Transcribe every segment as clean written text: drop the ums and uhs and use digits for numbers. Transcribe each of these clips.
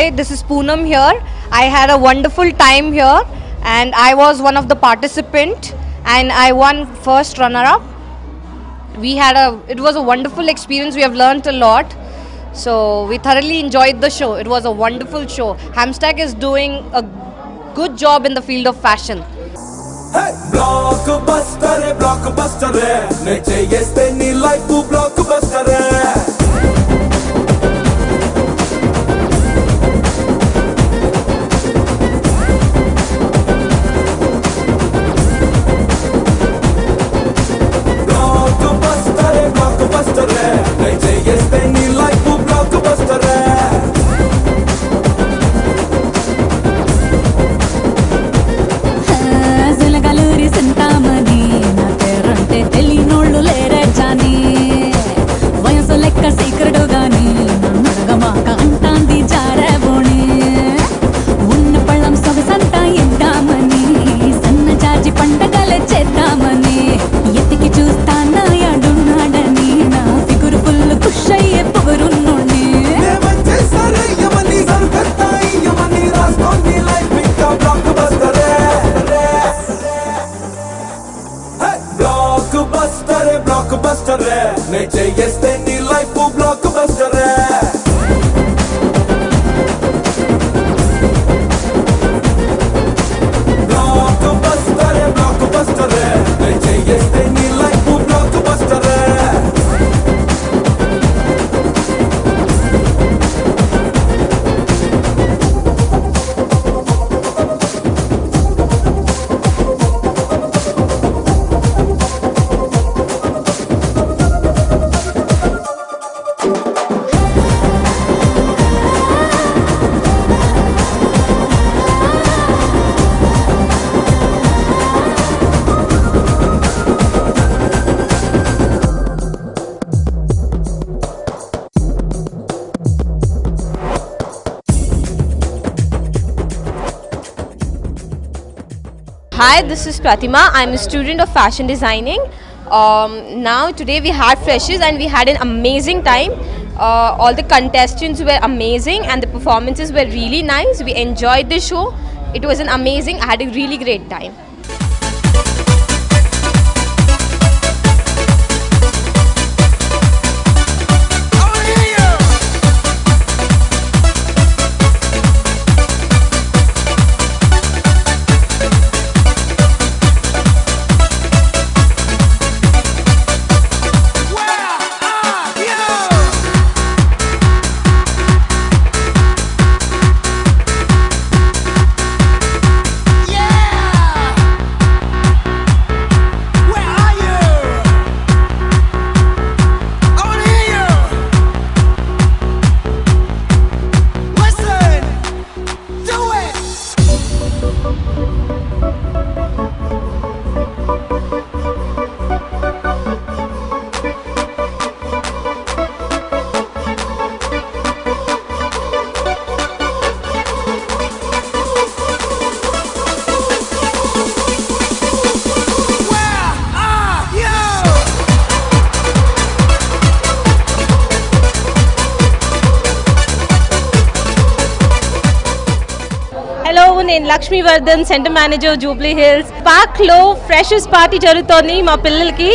Hi, this is Poonam here. I had a wonderful time here and I was one of the participants and I won first runner-up. It was a wonderful experience. We have learnt a lot. So we thoroughly enjoyed the show. It was a wonderful show. Hamstack is doing a good job in the field of fashion. Hey, blockbuster, blockbuster, ne cheyeste ni life blockbuster. Blockbuster, ne cheyeste ni life blockbuster. Blockbuster, ne cheyeste ni life blockbuster. Hi, this is Pratima. I'm a student of fashion designing. Now today we had freshers and we had an amazing time. All the contestants were amazing and the performances were really nice. We enjoyed the show. It was an amazing, I had a really great time. నేను Lakshmivardhan centre manager Jubilee Hills park లో freshers party జరుగుతోంది మా పిల్లలకి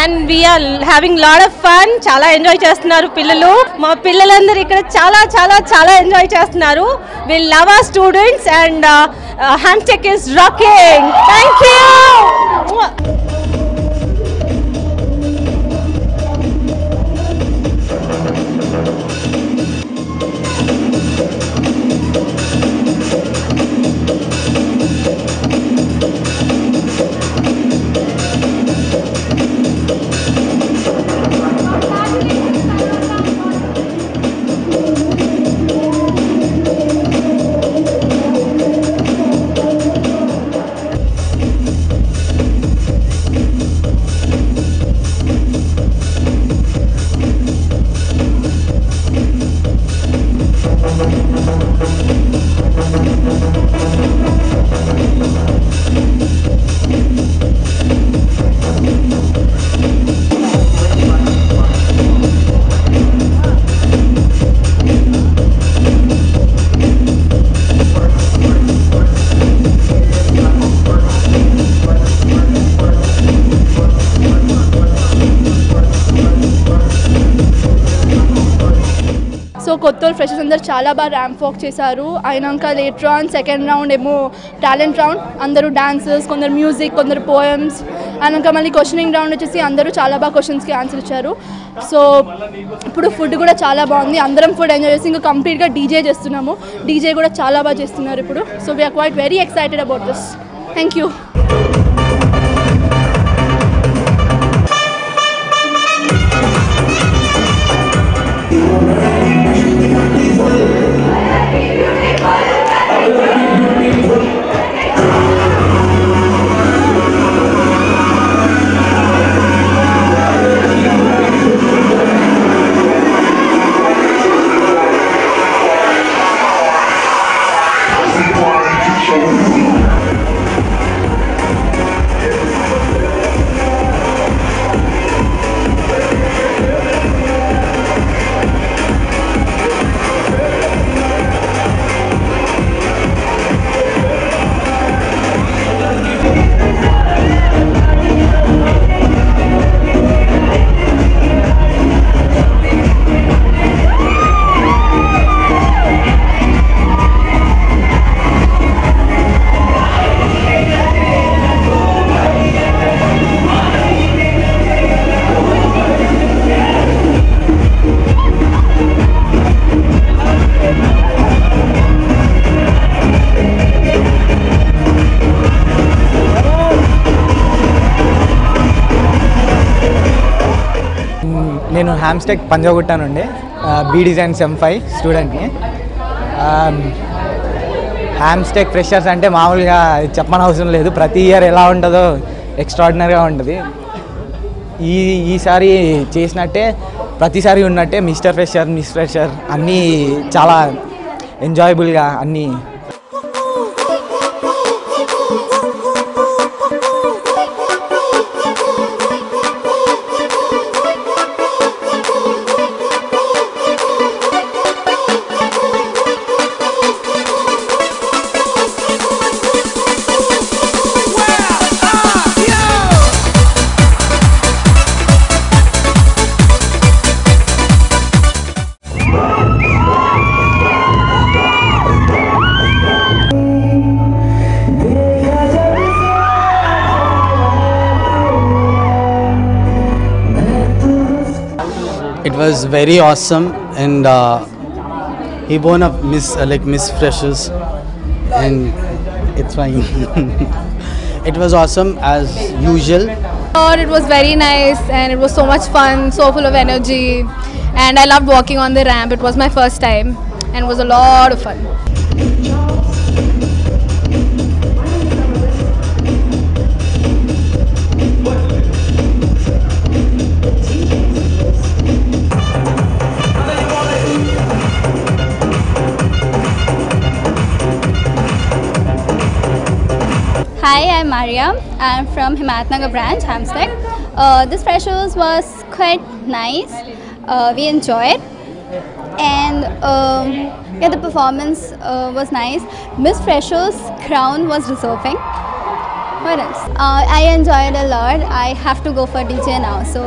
and we're having lot of fun చాలా enjoy చేస్తున్నారు పిల్లలు మా పిల్లలందరూ ఇక్కడ చాలా చాలా చాలా ఎంజాయ్ చేస్తున్నారు we love our students and Hamstech is rocking thank you కొత్త ఫ్రెషర్స్ అందరు చాలా బాగా ర్యాంప్ వాక్ చేశారు. అయినాక లేటర్ ఆన్ సెకండ్ రౌండ్ ఏమో టాలెంట్ రౌండ్, అందరూ డాన్సర్స్, కొందరు మ్యూజిక్, కొందరు పోయమ్స్. అయినాక మళ్ళీ క్వశ్చనింగ్ రౌండ్ వచ్చేసి అందరూ చాలా బాగా క్వశ్చన్స్కి ఆన్సర్ ఇచ్చారు. సో ఇప్పుడు ఫుడ్ కూడా చాలా బాగుంది, అందరం ఫుడ్ ఎంజాయ్ చేసి ఇంకా కంప్లీట్గా డీజే చేస్తున్నాము. డీజే కూడా చాలా బాగా చేస్తున్నారు ఇప్పుడు. So we are quite very excited about this. Thank you. నేను హ్యామ్స్టెక్ పంజాగుట్ట నుండి బీ డిజైన్ సెమ్5 స్టూడెంట్ని. హ్యామ్స్టెక్ ఫ్రెషర్స్ అంటే మామూలుగా చెప్పని అవసరం లేదు, ప్రతి ఇయర్ ఎలా ఉంటుందో ఎక్స్ట్రాడినరీగా ఉంటుంది. ఈసారి చేసినట్టే ప్రతిసారి ఉన్నట్టే మిస్టర్ ఫ్రెషర్, మిస్ ఫ్రెషర్ అన్నీ చాలా ఎంజాయబుల్గా అన్నీ. It was very awesome, and he won a Miss Freshers, and it's fine. It was awesome as usual. It was very nice and it was so much fun, so full of energy, and I loved walking on the ramp. It was my first time and it was a lot of fun. Hi, I'm Mariam. I'm from Himatnagar branch, Hamstead. This freshers was quite nice. We enjoyed, and yeah, the performance was nice. Miss Freshers crown was deserving. What else? I enjoyed a lot. I have to go for DJ now, so.